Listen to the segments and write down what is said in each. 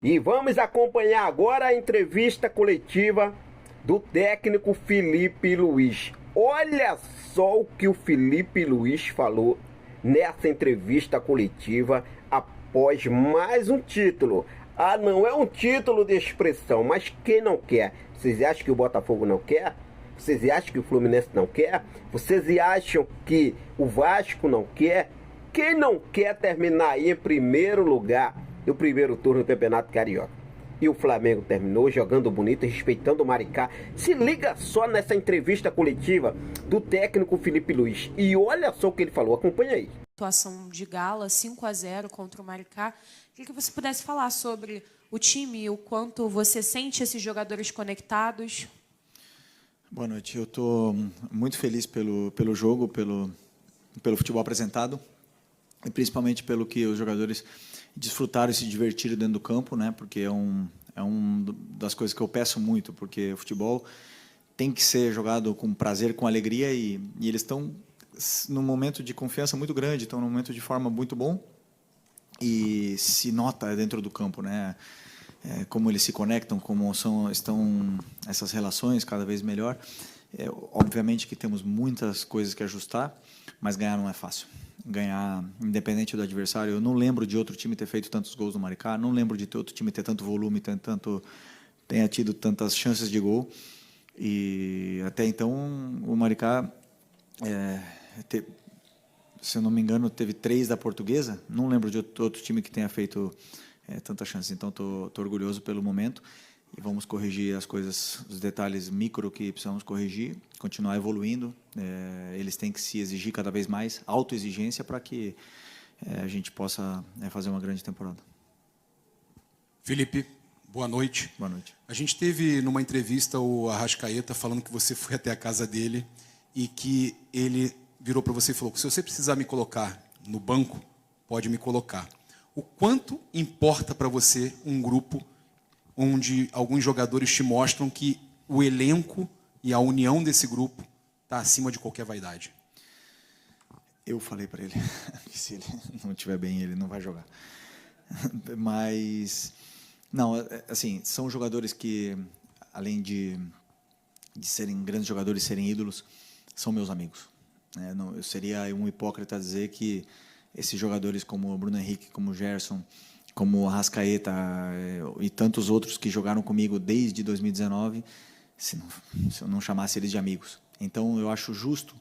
E vamos acompanhar agora a entrevista coletiva do técnico Felipe Luiz. Olha só o que o Felipe Luiz falou nessa entrevista coletiva após mais um título. Ah, não é um título de expressão, mas quem não quer? Vocês acham que o Botafogo não quer? Vocês acham que o Fluminense não quer? Vocês acham que o Vasco não quer? Quem não quer terminar aí em primeiro lugar do primeiro turno do Campeonato Carioca? E o Flamengo terminou jogando bonito, respeitando o Maricá. Se liga só nessa entrevista coletiva do técnico Felipe Luiz. E olha só o que ele falou, acompanha aí. Atuação de Gala, 5-0 contra o Maricá. Queria que você pudesse falar sobre o time e o quanto você sente esses jogadores conectados. Boa noite. Eu estou muito feliz pelo jogo, pelo futebol apresentado e principalmente pelo que os jogadores desfrutaram e se divertiram dentro do campo, né? Porque é um das coisas que eu peço muito, porque o futebol tem que ser jogado com prazer, com alegria e eles estão num momento de confiança muito grande, estão num momento de forma muito bom e se nota dentro do campo, né? Como eles se conectam, como estão essas relações cada vez melhor. Obviamente que temos muitas coisas que ajustar, mas ganhar não é fácil. Ganhar, independente do adversário. Eu não lembro de outro time ter feito tantos gols no Maricá, não lembro de outro time ter tanto volume, tenha tido tantas chances de gol. E até então o Maricá, se eu não me engano, teve 3 da Portuguesa. Não lembro de outro time que tenha feito tantas chances. Então estou orgulhoso pelo momento e vamos corrigir as coisas, os detalhes micro que precisamos corrigir, continuar evoluindo. Eles têm que se exigir cada vez mais, autoexigência, para que a gente possa fazer uma grande temporada. Felipe, boa noite. Boa noite. A gente teve numa entrevista o Arrascaeta falando que você foi até a casa dele e que ele virou para você e falou: se você precisar me colocar no banco, pode me colocar. O quanto importa para você um grupo onde alguns jogadores te mostram que o elenco e a união desse grupo está acima de qualquer vaidade? Eu falei para ele que se ele não estiver bem, ele não vai jogar. Mas, não, assim, são jogadores que, além de serem grandes jogadores, serem ídolos, são meus amigos. Eu seria um hipócrita dizer que esses jogadores como o Bruno Henrique, como o Gerson, como o Arrascaeta e tantos outros que jogaram comigo desde 2019, se eu não chamasse eles de amigos. Então, eu acho justo,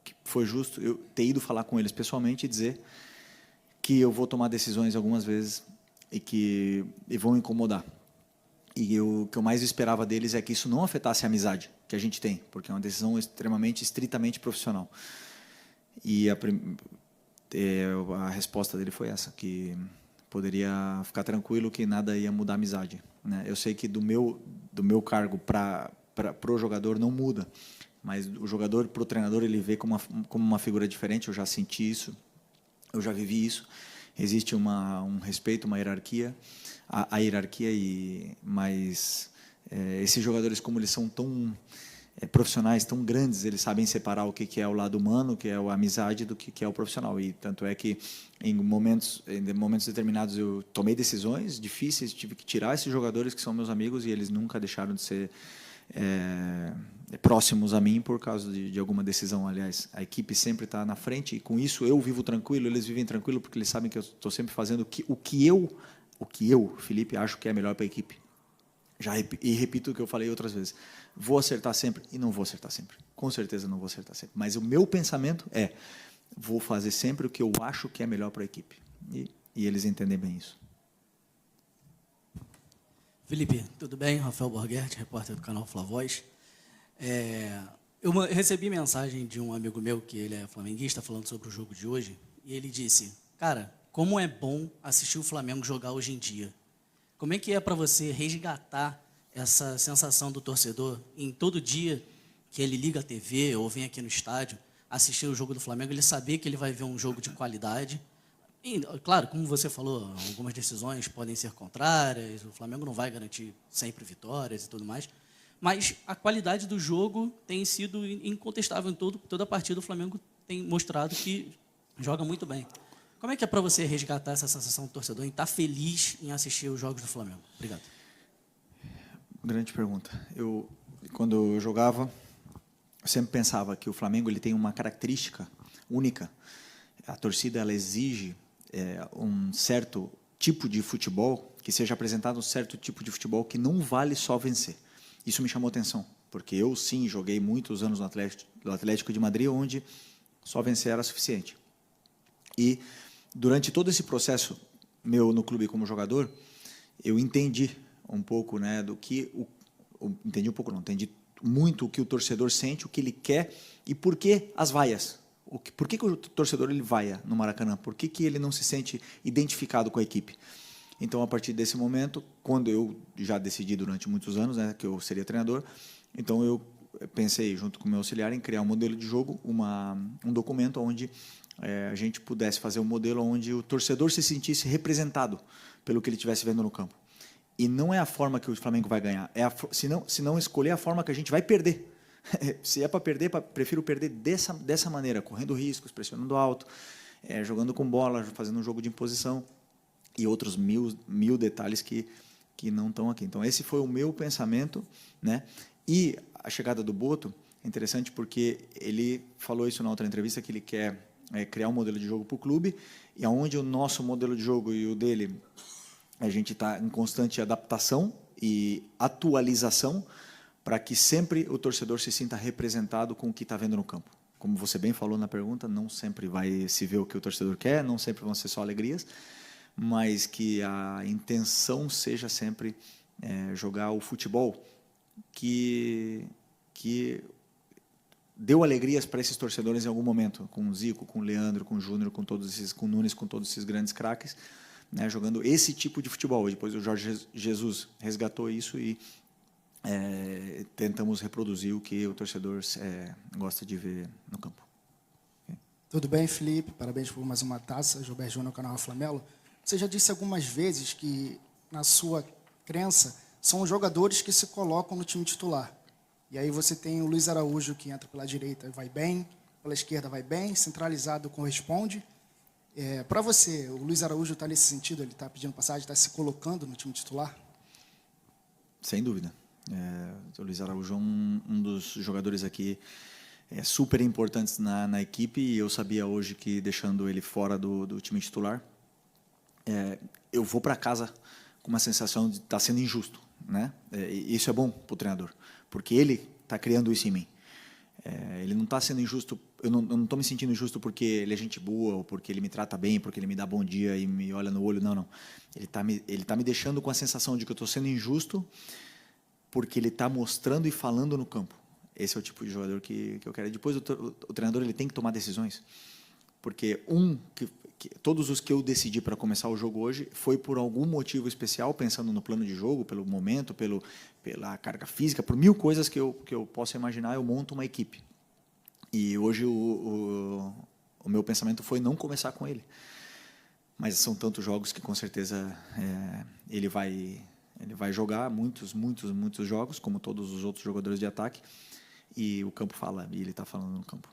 que foi justo eu ter ido falar com eles pessoalmente e dizer que eu vou tomar decisões algumas vezes e vão incomodar. E o que eu mais esperava deles é que isso não afetasse a amizade que a gente tem, porque é uma decisão extremamente, estritamente profissional. E a resposta dele foi essa, que poderia ficar tranquilo que nada ia mudar a amizade, né? Eu sei que do meu cargo para o jogador não muda, mas o jogador para o treinador ele vê como uma figura diferente. Eu já senti isso, eu já vivi isso. Existe um respeito, uma hierarquia, a hierarquia, mas esses jogadores, como eles são tão profissionais, tão grandes, eles sabem separar o que é o lado humano, o que é a amizade, do que é o profissional. E tanto é que em momentos determinados eu tomei decisões difíceis, tive que tirar esses jogadores que são meus amigos e eles nunca deixaram de ser próximos a mim por causa de alguma decisão. Aliás, a equipe sempre está na frente e com isso eu vivo tranquilo, eles vivem tranquilo, porque eles sabem que eu estou sempre fazendo o que eu, Felipe, acho que é melhor para a equipe. E repito o que eu falei outras vezes: vou acertar sempre e não vou acertar sempre. Com certeza não vou acertar sempre. Mas o meu pensamento vou fazer sempre o que eu acho que é melhor para a equipe. E eles entendem bem isso. Felipe, tudo bem? Rafael Borghetti, repórter do canal Flavoz. Eu recebi mensagem de um amigo meu, que ele é flamenguista, falando sobre o jogo de hoje, e ele disse: cara, como é bom assistir o Flamengo jogar hoje em dia. Como é que é para você resgatar essa sensação do torcedor em todo dia que ele liga a TV ou vem aqui no estádio assistir o jogo do Flamengo, ele saber que ele vai ver um jogo de qualidade? E, claro, como você falou, algumas decisões podem ser contrárias, o Flamengo não vai garantir sempre vitórias e tudo mais, mas a qualidade do jogo tem sido incontestável em toda a partida. O Flamengo tem mostrado que joga muito bem. Como é que é para você resgatar essa sensação do torcedor em estar feliz em assistir os jogos do Flamengo? Obrigado. Grande pergunta. Quando eu jogava, eu sempre pensava que o Flamengo ele tem uma característica única. A torcida ela exige um certo tipo de futebol, que seja apresentado um certo tipo de futebol que não vale só vencer. Isso me chamou atenção, porque eu sim joguei muitos anos no Atlético de Madrid, onde só vencer era suficiente. E durante todo esse processo meu no clube como jogador, eu entendi um pouco, né, do que entendi muito o que o torcedor sente, o que ele quer e por que as vaias. Por que o torcedor ele vaia no Maracanã? Por que ele não se sente identificado com a equipe? Então, a partir desse momento, quando eu já decidi durante muitos anos, né, que eu seria treinador, então eu pensei, junto com o meu auxiliar, em criar um modelo de jogo, um documento onde a gente pudesse fazer um modelo onde o torcedor se sentisse representado pelo que ele estivesse vendo no campo. E não é a forma que o Flamengo vai ganhar, se não escolher a forma que a gente vai perder. Se é para perder, prefiro perder dessa maneira, correndo riscos, pressionando alto, jogando com bola, fazendo um jogo de imposição e outros mil detalhes que não estão aqui. Então, esse foi o meu pensamento, né? E a chegada do Boto é interessante porque ele falou isso na outra entrevista, que ele quer criar um modelo de jogo para o clube, e onde o nosso modelo de jogo e o dele, a gente está em constante adaptação e atualização, para que sempre o torcedor se sinta representado com o que está vendo no campo. Como você bem falou na pergunta, não sempre vai se ver o que o torcedor quer, não sempre vão ser só alegrias, mas que a intenção seja sempre jogar o futebol que deu alegrias para esses torcedores em algum momento, com o Zico, com o Leandro, com o Júnior, com o Nunes, com todos esses grandes craques, né, jogando esse tipo de futebol. Depois o Jorge Jesus resgatou isso e tentamos reproduzir o que o torcedor gosta de ver no campo. Okay. Tudo bem, Felipe? Parabéns por mais uma taça. Gilberto Júnior, canal Flamelo. Você já disse algumas vezes que, na sua crença, são os jogadores que se colocam no time titular. E aí você tem o Luiz Araújo, que entra pela direita e vai bem, pela esquerda vai bem, centralizado corresponde. Para você, o Luiz Araújo está nesse sentido? Ele está pedindo passagem, está se colocando no time titular? Sem dúvida. O Luiz Araújo é um dos jogadores aqui super importantes na equipe, e eu sabia hoje que, deixando ele fora do time titular, eu vou para casa com uma sensação de estar sendo injusto, né? E isso é bom para o treinador, porque ele está criando isso em mim. Ele não está sendo injusto, eu não estou me sentindo injusto porque ele é gente boa, ou porque ele me trata bem, porque ele me dá bom dia e me olha no olho, não. Ele tá me deixando com a sensação de que eu estou sendo injusto, porque ele está mostrando e falando no campo. Esse é o tipo de jogador que eu quero. Depois o treinador ele tem que tomar decisões, porque todos os que eu decidi para começar o jogo hoje foi por algum motivo especial, pensando no plano de jogo, pelo momento, pela carga física, por mil coisas que eu possa imaginar, eu monto uma equipe. E hoje o meu pensamento foi não começar com ele. Mas são tantos jogos que com certeza ele vai jogar muitos jogos, como todos os outros jogadores de ataque, e o campo fala, e ele está falando no campo.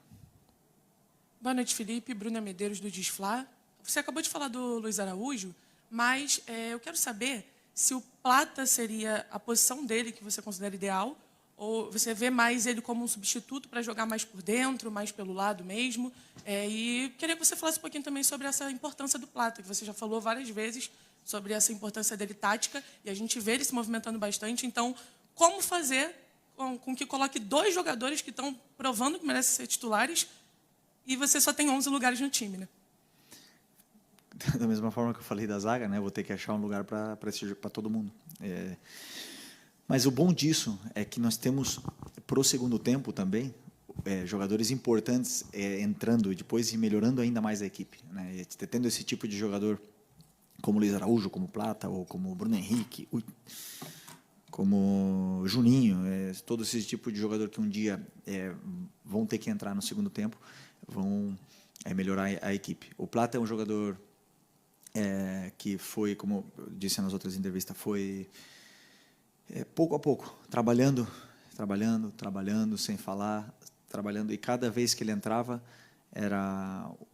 Boa noite, Felipe. Bruna Medeiros, do Disfla. Você acabou de falar do Luiz Araújo, mas eu quero saber se o Plata seria a posição dele que você considera ideal, ou você vê mais ele como um substituto para jogar mais por dentro, mais pelo lado mesmo. E queria que você falasse um pouquinho também sobre essa importância do Plata, que você já falou várias vezes sobre essa importância dele tática, e a gente vê ele se movimentando bastante. Então, como fazer com que coloque dois jogadores que estão provando que merecem ser titulares, e você só tem 11 lugares no time, né? Da mesma forma que eu falei da zaga, né? Vou ter que achar um lugar para todo mundo. Mas o bom disso é que nós temos, para o segundo tempo também, jogadores importantes entrando e depois melhorando ainda mais a equipe, né? E tendo esse tipo de jogador como Luiz Araújo, como Plata, ou como Bruno Henrique, como Juninho, todo esse tipo de jogador que um dia vão ter que entrar no segundo tempo, vão melhorar a equipe. O Plata é um jogador que foi, como eu disse nas outras entrevistas, foi pouco a pouco, trabalhando, sem falar, trabalhando, e cada vez que ele entrava,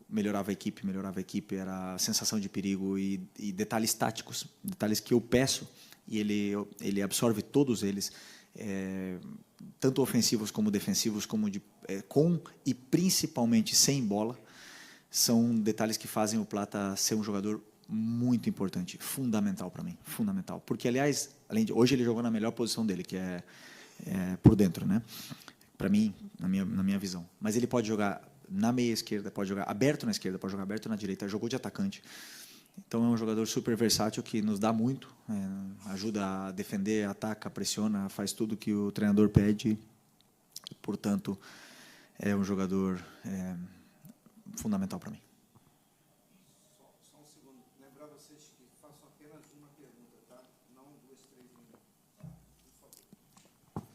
melhorava a equipe, era a sensação de perigo e detalhes táticos, detalhes que eu peço e ele absorve todos eles, tanto ofensivos como defensivos, com e principalmente sem bola, são detalhes que fazem o Plata ser um jogador muito importante, fundamental para mim, fundamental, porque aliás, hoje ele jogou na melhor posição dele, que é por dentro, né? Para mim, na minha visão, mas ele pode jogar na meia esquerda, pode jogar aberto na esquerda, pode jogar aberto na direita, jogou de atacante. Então é um jogador super versátil que nos dá muito, ajuda a defender, ataca, pressiona, faz tudo que o treinador pede. Portanto, é um jogador fundamental para mim. Só um segundo. Lembrar vocês que façam apenas uma pergunta, tá? Não 2, 3 minutos. Tá? Por favor.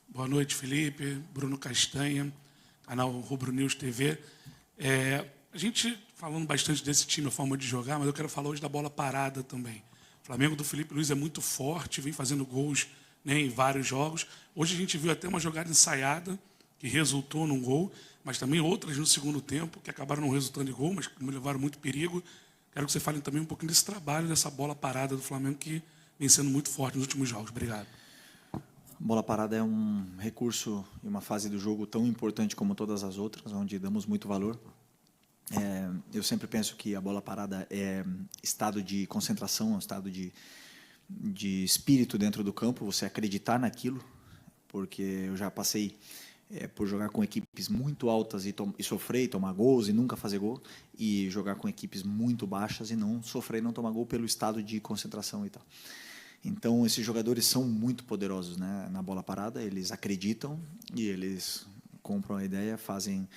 Boa noite, Felipe. Bruno Castanha, canal Rubro News TV. A gente falando bastante desse time, a forma de jogar, mas eu quero falar hoje da bola parada também. O Flamengo do Felipe Luiz é muito forte, vem fazendo gols, né, em vários jogos. Hoje a gente viu até uma jogada ensaiada, que resultou num gol, mas também outras no segundo tempo, que acabaram não resultando em gol, mas que me levaram muito perigo. Quero que você fale também um pouquinho desse trabalho, dessa bola parada do Flamengo, que vem sendo muito forte nos últimos jogos. Obrigado. Bola parada é um recurso e uma fase do jogo tão importante como todas as outras, onde damos muito valor. Eu sempre penso que a bola parada é estado de concentração, é um estado de espírito dentro do campo, você acreditar naquilo, porque eu já passei por jogar com equipes muito altas e sofrer e tomar gols e nunca fazer gol, e jogar com equipes muito baixas e não sofrer e não tomar gol pelo estado de concentração e tal. Então, esses jogadores são muito poderosos, né, na bola parada, eles acreditam e eles compram a ideia, fazem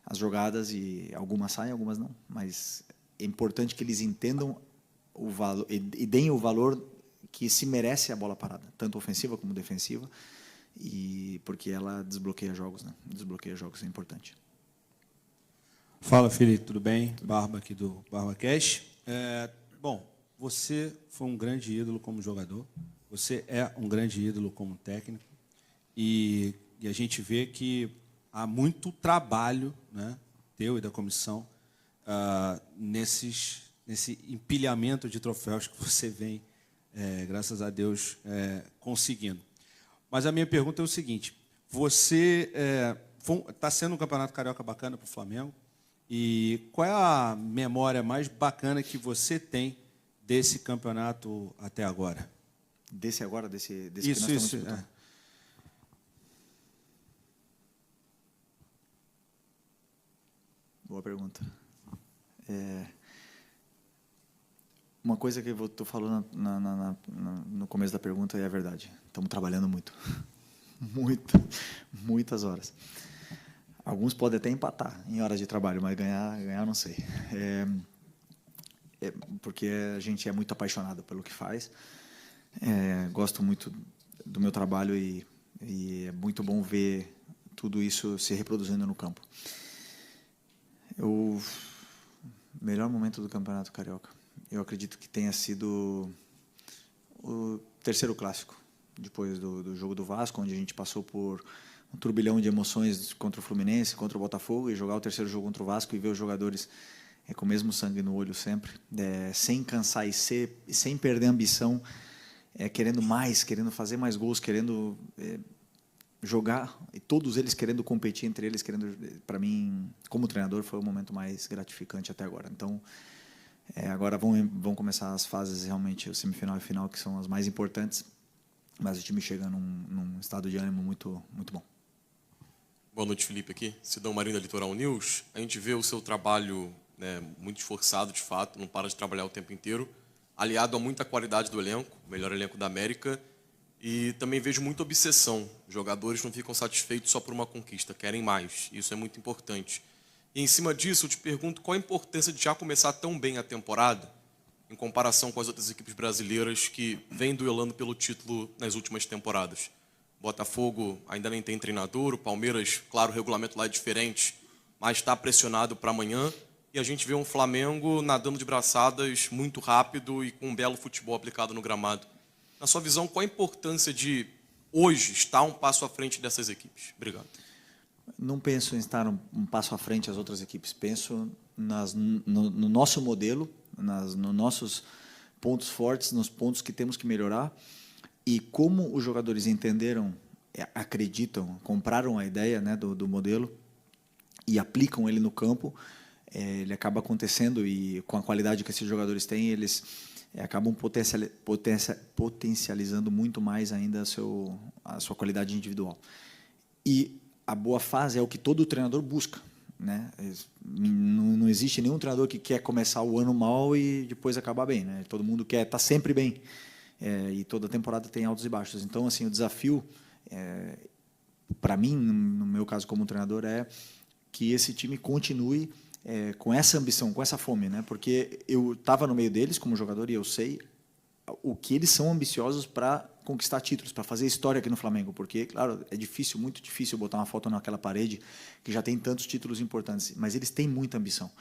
as jogadas e algumas saem, algumas não, mas é importante que eles entendam o valor e deem o valor que se merece a bola parada, tanto ofensiva como defensiva, e porque ela desbloqueia jogos, né? Desbloqueia jogos, é importante. Fala, Felipe, tudo bem? Barba aqui do BarbaCast. Bom, você foi um grande ídolo como jogador, você é um grande ídolo como técnico, e a gente vê que há muito trabalho, né, teu e da comissão, nesse empilhamento de troféus que você vem, graças a Deus, conseguindo. Mas a minha pergunta é o seguinte: você está sendo um campeonato carioca bacana para o Flamengo, e qual é a memória mais bacana que você tem desse campeonato até agora? Desse que nós estamos disputando? Boa pergunta. Uma coisa que eu estou falando no começo da pergunta é a verdade. Estamos trabalhando muito. Muitas horas. Alguns podem até empatar em horas de trabalho, mas ganhar não sei. Porque a gente é muito apaixonado pelo que faz. Gosto muito do meu trabalho e é muito bom ver tudo isso se reproduzindo no campo. O melhor momento do Campeonato Carioca, eu acredito que tenha sido o terceiro clássico, depois do jogo do Vasco, onde a gente passou por um turbilhão de emoções contra o Fluminense, contra o Botafogo, e jogar o terceiro jogo contra o Vasco e ver os jogadores com o mesmo sangue no olho sempre, sem cansar e sem perder a ambição, querendo mais, querendo fazer mais gols, querendo jogar, e todos eles querendo competir entre eles, para mim, como treinador, foi o momento mais gratificante até agora. Então, agora vão começar as fases realmente, o semifinal e final, que são as mais importantes, mas o time chega num estado de ânimo muito, muito bom. Boa noite, Felipe, aqui, Sidão Marinho da Litoral News. A gente vê o seu trabalho, né, muito esforçado, de fato, não para de trabalhar o tempo inteiro, aliado a muita qualidade do elenco, o melhor elenco da América. E também vejo muita obsessão. Jogadores não ficam satisfeitos só por uma conquista, querem mais. Isso é muito importante. E em cima disso, eu te pergunto qual a importância de já começar tão bem a temporada, em comparação com as outras equipes brasileiras que vêm duelando pelo título nas últimas temporadas. Botafogo ainda nem tem treinador, o Palmeiras, claro, o regulamento lá é diferente, mas está pressionado para amanhã. E a gente vê um Flamengo nadando de braçadas muito rápido e com um belo futebol aplicado no gramado. Na sua visão, qual a importância de hoje estar um passo à frente dessas equipes? Obrigado. Não penso em estar um passo à frente às outras equipes. Penso no nosso modelo, nos nossos pontos fortes, nos pontos que temos que melhorar. E como os jogadores entenderam, acreditam, compraram a ideia, né, do modelo e aplicam ele no campo, ele acaba acontecendo, e com a qualidade que esses jogadores têm, eles acabam potencializando muito mais ainda a sua qualidade individual. E a boa fase é o que todo treinador busca, né? Não existe nenhum treinador que quer começar o ano mal e depois acabar bem, né? Todo mundo quer estar sempre bem, e toda temporada tem altos e baixos. Então, assim, o desafio, para mim, no meu caso como treinador, é que esse time continue com essa ambição, com essa fome, né? Porque eu estava no meio deles como jogador e eu sei o que eles são ambiciosos para conquistar títulos, para fazer história aqui no Flamengo, porque, claro, é difícil, muito difícil botar uma foto naquela parede que já tem tantos títulos importantes, mas eles têm muita ambição.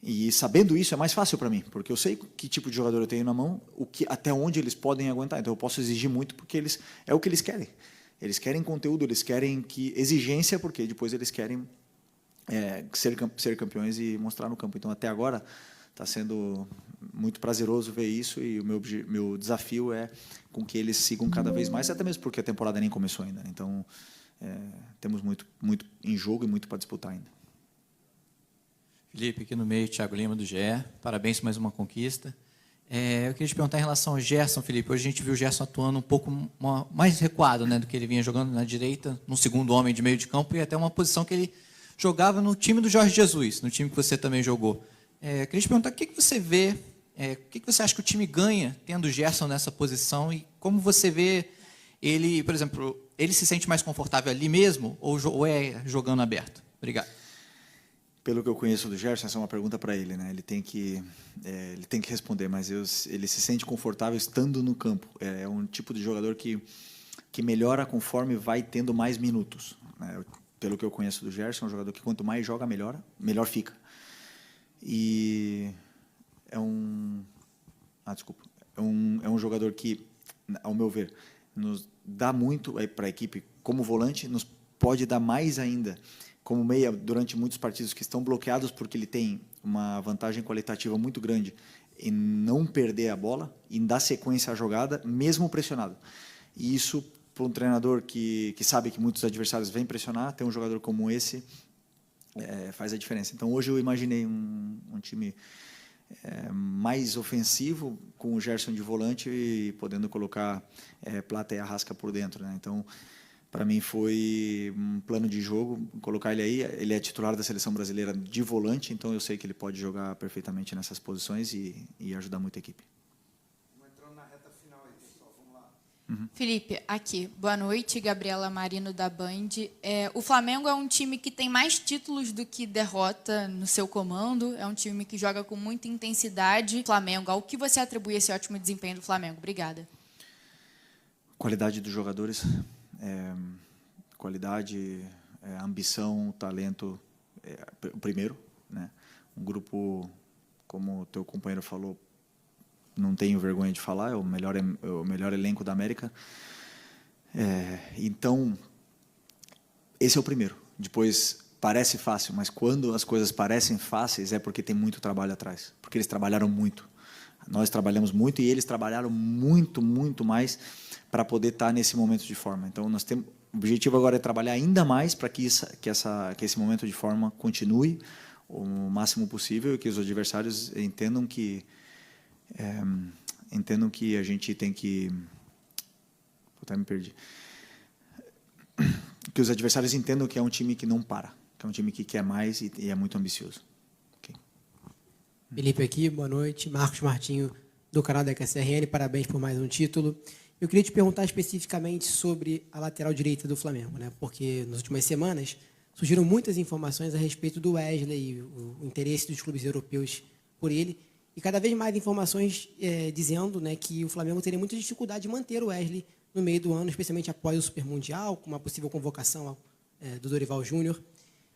E sabendo isso é mais fácil para mim, porque eu sei que tipo de jogador eu tenho na mão, até onde eles podem aguentar. Então eu posso exigir muito porque é o que eles querem. Eles querem conteúdo, eles querem exigência, porque depois eles querem ser campeões e mostrar no campo. Então até agora está sendo muito prazeroso ver isso, e o meu desafio é com que eles sigam cada vez mais, até mesmo porque a temporada nem começou ainda. Então temos muito em jogo e muito para disputar ainda. Felipe, aqui no meio, Thiago Lima, do GE. Parabéns por mais uma conquista. Eu queria te perguntar em relação ao Gerson, Felipe. Hoje a gente viu o Gerson atuando um pouco mais recuado, né, do que ele vinha jogando na direita, no segundo homem de meio de campo, e até uma posição que ele jogava no time do Jorge Jesus, no time que você também jogou. Queria te perguntar o que você vê, o que você acha que o time ganha tendo o Gerson nessa posição, e como você vê ele, por exemplo, ele se sente mais confortável ali mesmo ou é jogando aberto? Obrigado. Pelo que eu conheço do Gerson, essa é uma pergunta para ele, né? Ele tem que responder, mas ele se sente confortável estando no campo. É um tipo de jogador que melhora conforme vai tendo mais minutos, né? Pelo que eu conheço do Gerson, é um jogador que quanto mais joga, melhor fica. E é um jogador que, ao meu ver, nos dá muito para a equipe como volante, nos pode dar mais ainda como meia durante muitos partidos que estão bloqueados, porque ele tem uma vantagem qualitativa muito grande em não perder a bola, em dar sequência à jogada, mesmo pressionado. E isso, para um treinador que sabe que muitos adversários vêm pressionar, ter um jogador como esse faz a diferença. Então, hoje eu imaginei um time mais ofensivo, com o Gerson de volante e podendo colocar Plata e Arrasca por dentro, né? Então, para mim foi um plano de jogo colocar ele aí. Ele é titular da seleção brasileira de volante, então eu sei que ele pode jogar perfeitamente nessas posições e ajudar muito a equipe. Entrando na reta final aí, pessoal, vamos lá. Felipe, aqui. Boa noite, Gabriela Marino da Band. O Flamengo é um time que tem mais títulos do que derrota no seu comando. É um time que joga com muita intensidade. Flamengo, ao que você atribui esse ótimo desempenho do Flamengo? Obrigada. Qualidade dos jogadores. Qualidade, ambição, talento, o primeiro, né? Um grupo, como o teu companheiro falou, não tenho vergonha de falar, é o melhor elenco da América. Então, esse é o primeiro. Depois, parece fácil, mas quando as coisas parecem fáceis é porque tem muito trabalho atrás, porque eles trabalharam muito. Nós trabalhamos muito e eles trabalharam muito, muito mais para poder estar nesse momento de forma. Então, o objetivo agora é trabalhar ainda mais para que esse momento de forma continue o máximo possível e que os adversários entendam que a gente tem que... Puta, me perdi. Que os adversários entendam que é um time que não para, que é um time que quer mais e é muito ambicioso. Felipe aqui, boa noite. Marcos Martinho, do canal da EKSRN, parabéns por mais um título. Eu queria te perguntar especificamente sobre a lateral direita do Flamengo, né? Porque nas últimas semanas surgiram muitas informações a respeito do Wesley, o interesse dos clubes europeus por ele, e cada vez mais informações dizendo, né, que o Flamengo teria muita dificuldade de manter o Wesley no meio do ano, especialmente após o Super Mundial, com uma possível convocação do Dorival Júnior.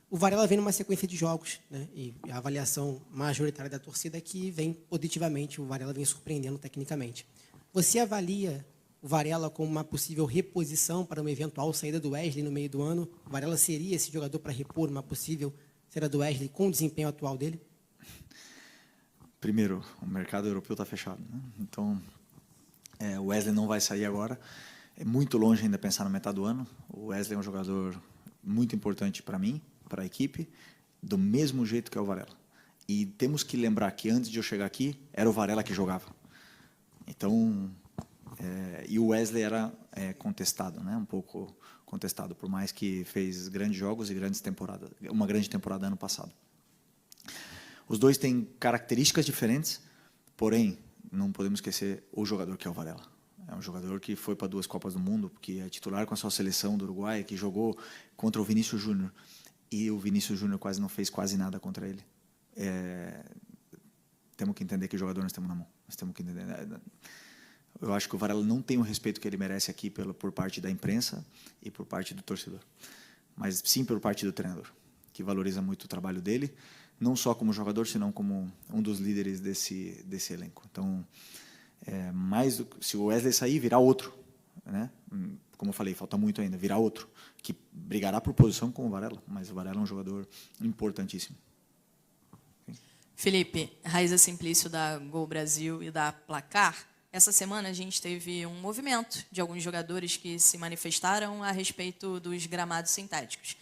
O Varela vem numa sequência de jogos, né, e a avaliação majoritária da torcida é que vem positivamente, o Varela vem surpreendendo tecnicamente. Você avalia o Varela como uma possível reposição para uma eventual saída do Wesley no meio do ano? O Varela seria esse jogador para repor uma possível saída do Wesley com o desempenho atual dele? Primeiro, o mercado europeu está fechado, né? Então, o Wesley não vai sair agora. É muito longe ainda pensar na metade do ano. O Wesley é um jogador muito importante para mim, para a equipe, do mesmo jeito que é o Varela. E temos que lembrar que antes de eu chegar aqui, era o Varela que jogava. Então, e o Wesley era contestado, né? Um pouco contestado, por mais que fez grandes jogos e grandes temporadas, uma grande temporada ano passado. Os dois têm características diferentes, porém, não podemos esquecer o jogador que é o Varela. É um jogador que foi para 2 Copas do Mundo, que é titular com a sua seleção do Uruguai, que jogou contra o Vinícius Júnior. E o Vinícius Júnior não fez quase nada contra ele. Temos que entender que jogador nós temos na mão. Nós temos que entender. Eu acho que o Varela não tem o respeito que ele merece aqui por parte da imprensa e por parte do torcedor. Mas sim por parte do treinador, que valoriza muito o trabalho dele, não só como jogador, senão como um dos líderes desse elenco. Então, se o Wesley sair, virá outro, né? Como eu falei, falta muito ainda, virá outro, que brigará por posição com o Varela, mas o Varela é um jogador importantíssimo. Felipe, Raíza Simplício da Gol Brasil e da Placar. Essa semana a gente teve um movimento de alguns jogadores que se manifestaram a respeito dos gramados sintéticos.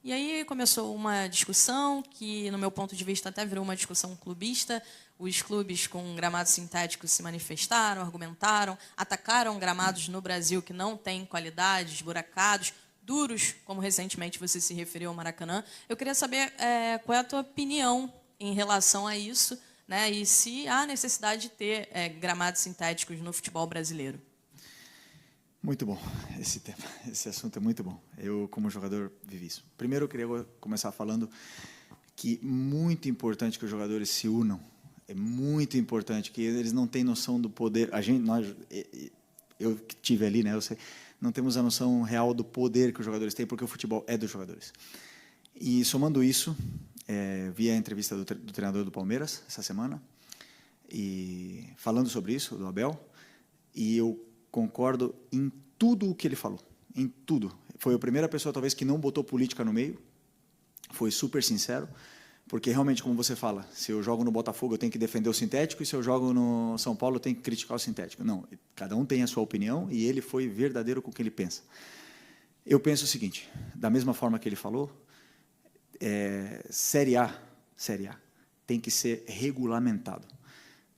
E aí começou uma discussão que, no meu ponto de vista, até virou uma discussão clubista. Os clubes com gramados sintéticos se manifestaram, argumentaram, atacaram gramados no Brasil que não têm qualidade, esburacados, duros, como recentemente você se referiu ao Maracanã. Eu queria saber qual é a tua opinião em relação a isso, né? E se há necessidade de ter gramados sintéticos no futebol brasileiro. Muito bom esse tema, esse assunto é muito bom. Eu, como jogador, vivi isso. Primeiro, eu queria começar falando que é muito importante que os jogadores se unam. É muito importante que eles não têm noção do poder. Eu que estive ali, né? Eu sei, não temos a noção real do poder que os jogadores têm, porque o futebol é dos jogadores. E somando isso, vi a entrevista do treinador do Palmeiras essa semana e falando sobre isso, do Abel, e eu concordo em tudo o que ele falou, em tudo. Foi a primeira pessoa, talvez, que não botou política no meio, foi super sincero, porque realmente, como você fala, se eu jogo no Botafogo, eu tenho que defender o sintético, e se eu jogo no São Paulo, eu tenho que criticar o sintético. Não, cada um tem a sua opinião, e ele foi verdadeiro com o que ele pensa. Eu penso o seguinte, da mesma forma que ele falou, Série A tem que ser regulamentado,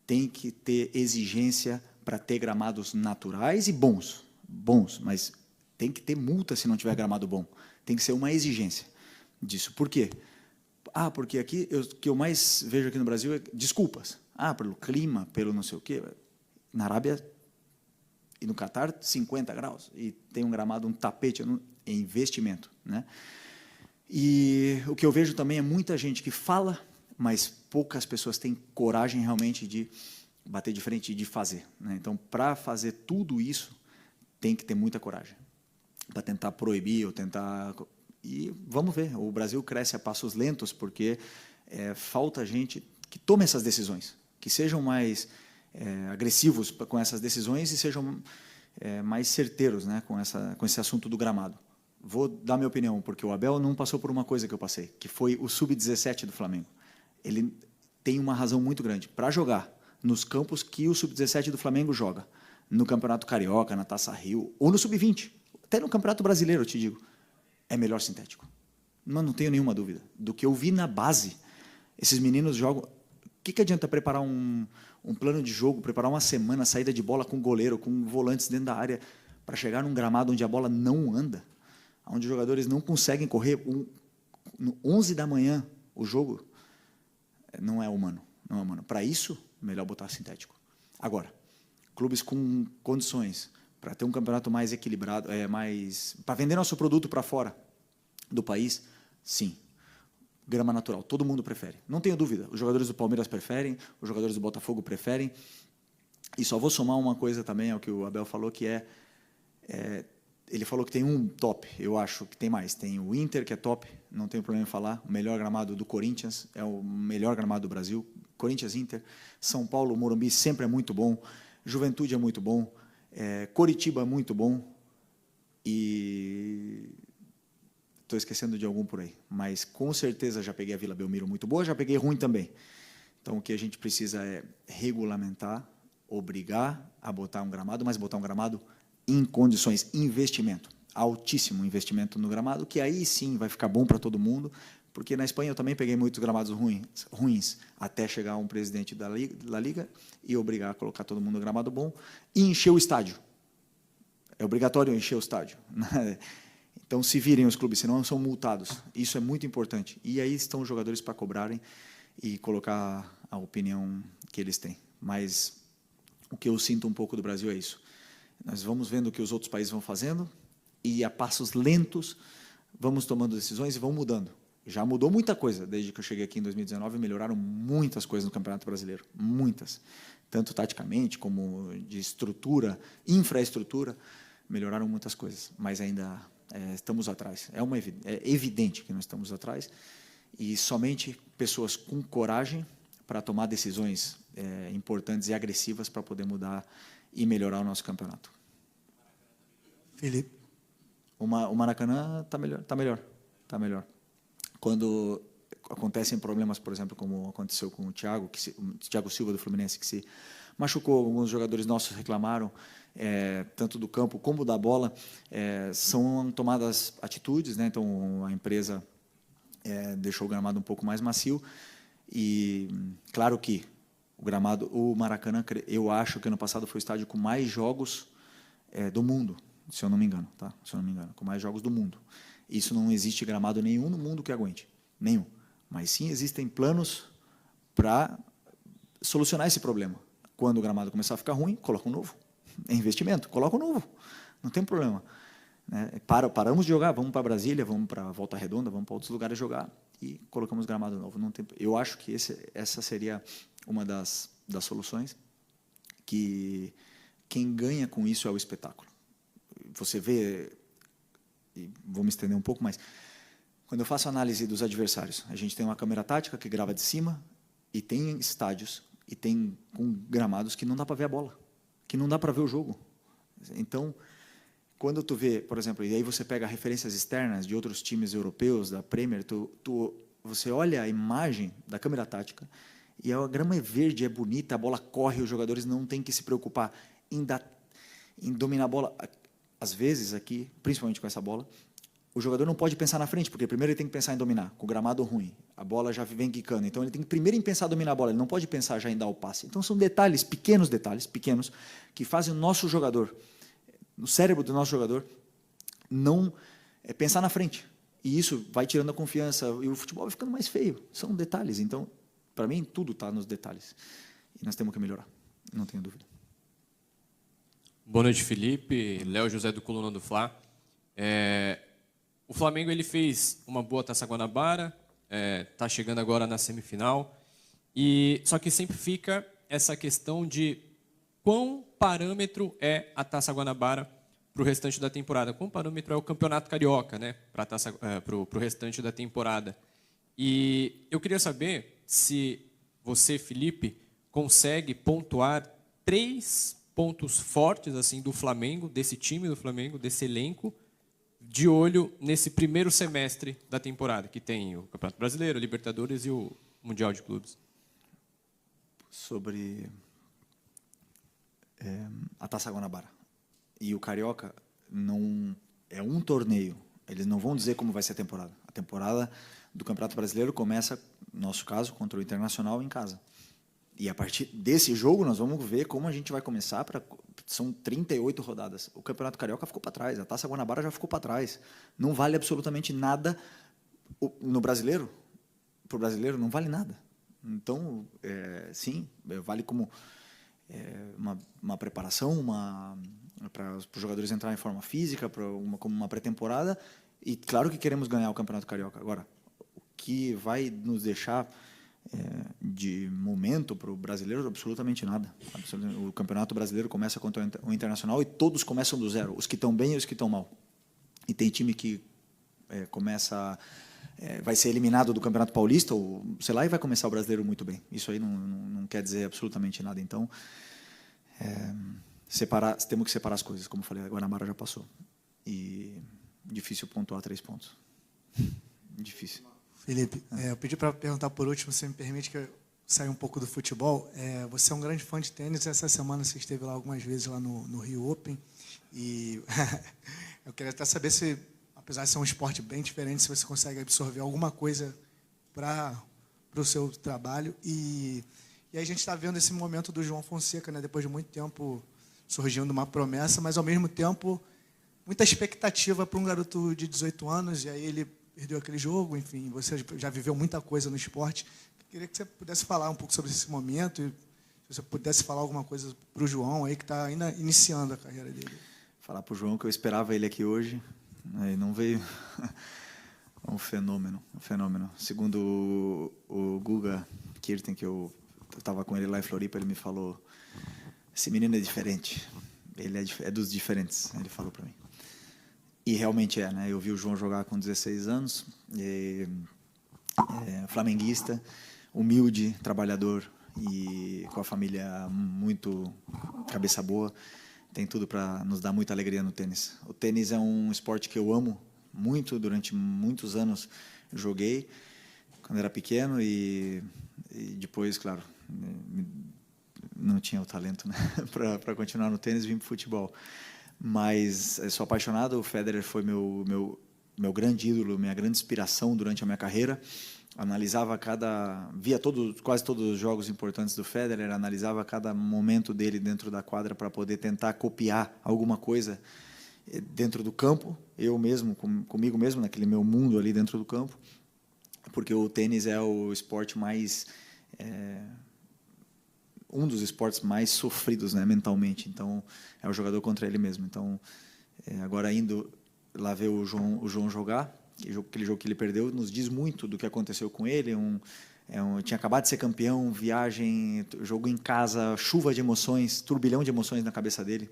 tem que ter exigência para ter gramados naturais e bons, mas tem que ter multa se não tiver gramado bom. Tem que ser uma exigência disso. Por quê? Porque aqui, o que eu mais vejo aqui no Brasil é desculpas. Pelo clima, pelo não sei o quê. Na Arábia e no Catar, 50 graus. E tem um gramado, um tapete, é investimento, né? E o que eu vejo também é muita gente que fala, mas poucas pessoas têm coragem realmente de bater de frente e de fazer, né? Então, para fazer tudo isso, tem que ter muita coragem. Para tentar proibir ou tentar... E vamos ver, o Brasil cresce a passos lentos porque falta gente que tome essas decisões, que sejam mais agressivos com essas decisões e sejam mais certeiros, né, com esse assunto do gramado. Vou dar minha opinião, porque o Abel não passou por uma coisa que eu passei, que foi o Sub-17 do Flamengo. Ele tem uma razão muito grande. Para jogar nos campos que o Sub-17 do Flamengo joga, no Campeonato Carioca, na Taça Rio, ou no Sub-20, até no Campeonato Brasileiro, eu te digo, é melhor sintético. Mas não tenho nenhuma dúvida. Do que eu vi na base, esses meninos jogam... O que adianta preparar um plano de jogo, preparar uma semana, saída de bola com goleiro, com volantes dentro da área, para chegar num gramado onde a bola não anda, onde os jogadores não conseguem correr, no 11 da manhã, o jogo não é humano. Não é humano. Para isso, melhor botar sintético. Agora, clubes com condições para ter um campeonato mais equilibrado, para vender nosso produto para fora do país, sim. Grama natural, todo mundo prefere. Não tenho dúvida, os jogadores do Palmeiras preferem, os jogadores do Botafogo preferem. E só vou somar uma coisa também ao que o Abel falou, que ele falou que tem um top, eu acho que tem mais. Tem o Inter, que é top, não tenho problema em falar. O melhor gramado do Corinthians, é o melhor gramado do Brasil. Corinthians, Inter. São Paulo, Morumbi sempre é muito bom. Juventude é muito bom. Coritiba é muito bom e estou esquecendo de algum por aí, mas com certeza já peguei a Vila Belmiro muito boa, já peguei ruim também. Então o que a gente precisa é regulamentar, obrigar a botar um gramado, mas botar um gramado em condições, investimento, altíssimo investimento no gramado, que aí sim vai ficar bom para todo mundo, porque na Espanha eu também peguei muitos gramados ruins até chegar um presidente da Liga e obrigar a colocar todo mundo no gramado bom e encher o estádio. É obrigatório encher o estádio. Então se virem os clubes, senão são multados. Isso é muito importante. E aí estão os jogadores para cobrarem e colocar a opinião que eles têm. Mas o que eu sinto um pouco do Brasil é isso. Nós vamos vendo o que os outros países vão fazendo e a passos lentos vamos tomando decisões e vão mudando. Já mudou muita coisa desde que eu cheguei aqui em 2019, melhoraram muitas coisas no Campeonato Brasileiro, muitas, tanto taticamente como de estrutura, infraestrutura, melhoraram muitas coisas, mas ainda estamos atrás. É evidente que nós estamos atrás e somente pessoas com coragem para tomar decisões importantes e agressivas para poder mudar e melhorar o nosso campeonato. Felipe. O Maracanã está melhor. Quando acontecem problemas, por exemplo, como aconteceu com o Thiago Silva do Fluminense, que se machucou, alguns jogadores nossos reclamaram, tanto do campo como da bola, são tomadas atitudes, né? Então a empresa deixou o gramado um pouco mais macio e claro que o Maracanã, eu acho que ano passado foi o estádio com mais jogos do mundo, se eu não me engano, tá? Se eu não me engano, com mais jogos do mundo. Isso não existe gramado nenhum no mundo que aguente, nenhum. Mas sim existem planos para solucionar esse problema. Quando o gramado começar a ficar ruim, coloca um novo. É investimento, coloca um novo. Não tem problema. Né? Paramos de jogar, vamos para Brasília, vamos para Volta Redonda, vamos para outros lugares jogar e colocamos gramado novo. Não tem, eu acho que essa seria uma das soluções, que quem ganha com isso é o espetáculo. Você vê, e vou me estender um pouco mais, quando eu faço análise dos adversários, a gente tem uma câmera tática que grava de cima e tem estádios e tem com gramados que não dá para ver a bola, que não dá para ver o jogo. Então, quando tu vê, por exemplo, e aí você pega referências externas de outros times europeus, da Premier, você olha a imagem da câmera tática e a grama é verde, é bonita, a bola corre, os jogadores não têm que se preocupar em dominar a bola. Às vezes, aqui, principalmente com essa bola, o jogador não pode pensar na frente, porque primeiro ele tem que pensar em dominar, com o gramado ruim. A bola já vem quicando, então ele tem que primeiro pensar em dominar a bola, ele não pode pensar já em dar o passe. Então são detalhes, pequenos, que fazem o nosso jogador, no cérebro do nosso jogador, não pensar na frente. E isso vai tirando a confiança, e o futebol vai ficando mais feio. São detalhes, então, para mim, tudo está nos detalhes. E nós temos que melhorar, não tenho dúvida. Boa noite, Felipe. Léo José do Coluna do Fla. O Flamengo ele fez uma boa Taça Guanabara, está chegando agora na semifinal, só que sempre fica essa questão de quão parâmetro é a Taça Guanabara para o restante da temporada, quão parâmetro é o Campeonato Carioca, né, para o restante da temporada. E eu queria saber se você, Felipe, consegue pontuar 3 pontos fortes assim do Flamengo, desse time do Flamengo, desse elenco, de olho nesse primeiro semestre da temporada, que tem o Campeonato Brasileiro, a Libertadores e o Mundial de Clubes. Sobre a Taça Guanabara e o Carioca, não é um torneio. Eles não vão dizer como vai ser a temporada. A temporada do Campeonato Brasileiro começa, no nosso caso, contra o Internacional em casa. E a partir desse jogo nós vamos ver como a gente vai começar. São 38 rodadas. O Campeonato Carioca ficou para trás, a Taça Guanabara já ficou para trás. Não vale absolutamente nada no brasileiro. Para o brasileiro não vale nada. Então, sim, vale como uma preparação, para os jogadores entrarem em forma física, como uma pré-temporada. E claro que queremos ganhar o Campeonato Carioca. Agora, o que vai nos deixar de momento para o brasileiro, absolutamente nada. O Campeonato Brasileiro começa contra o Internacional e todos começam do zero, os que estão bem e os que estão mal. E tem time que vai ser eliminado do Campeonato Paulista, ou sei lá, e vai começar o brasileiro muito bem. Isso aí não quer dizer absolutamente nada. Então, temos que separar as coisas, como eu falei, a Guanabara já passou. E difícil pontuar 3 pontos. Difícil. Felipe, eu pedi para perguntar por último, se me permite que eu saia um pouco do futebol. Você é um grande fã de tênis, essa semana você esteve lá algumas vezes lá no Rio Open, e eu queria até saber se, apesar de ser um esporte bem diferente, se você consegue absorver alguma coisa para o seu trabalho. E aí a gente está vendo esse momento do João Fonseca, né, depois de muito tempo surgindo uma promessa, mas ao mesmo tempo muita expectativa para um garoto de 18 anos, e aí ele perdeu aquele jogo, enfim, você já viveu muita coisa no esporte. Queria que você pudesse falar um pouco sobre esse momento e se você pudesse falar alguma coisa para o João aí, que está ainda iniciando a carreira dele. Falar para o João que eu esperava ele aqui hoje, aí não veio. Um fenômeno. Segundo o Guga Kirten, que eu estava com ele lá em Floripa, ele me falou: esse menino é diferente, ele é dos diferentes, ele falou para mim. E realmente é, né? Eu vi o João jogar com 16 anos, flamenguista, humilde, trabalhador e com a família muito cabeça boa. Tem tudo para nos dar muita alegria no tênis. O tênis é um esporte que eu amo muito, durante muitos anos joguei, quando era pequeno, e depois, claro, não tinha o talento, né, para continuar no tênis, vim para o futebol. Mas eu sou apaixonado, o Federer foi meu grande ídolo, minha grande inspiração durante a minha carreira. Via quase todos os jogos importantes do Federer, analisava cada momento dele dentro da quadra para poder tentar copiar alguma coisa dentro do campo, eu mesmo, comigo mesmo, naquele meu mundo ali dentro do campo, porque o tênis é o esporte mais... um dos esportes mais sofridos, né, mentalmente. Então, é o jogador contra ele mesmo. Então, agora indo lá ver o João jogar, aquele jogo que ele perdeu, nos diz muito do que aconteceu com ele. Tinha acabado de ser campeão, viagem, jogo em casa, chuva de emoções, turbilhão de emoções na cabeça dele.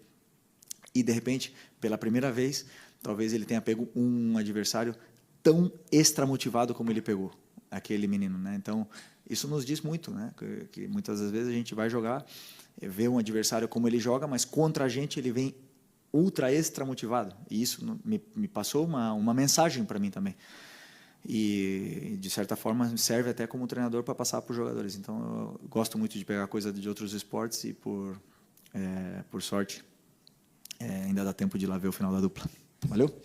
E, de repente, pela primeira vez, talvez ele tenha pego um adversário tão extramotivado como ele pegou, aquele menino, né? Então, isso nos diz muito, né? Que muitas das vezes a gente vai jogar, vê um adversário como ele joga, mas contra a gente ele vem ultra extra motivado. E isso me passou uma mensagem para mim também. E, de certa forma, serve até como treinador para passar para os jogadores. Então, eu gosto muito de pegar coisa de outros esportes e, por sorte, ainda dá tempo de ir lá ver o final da dupla. Valeu?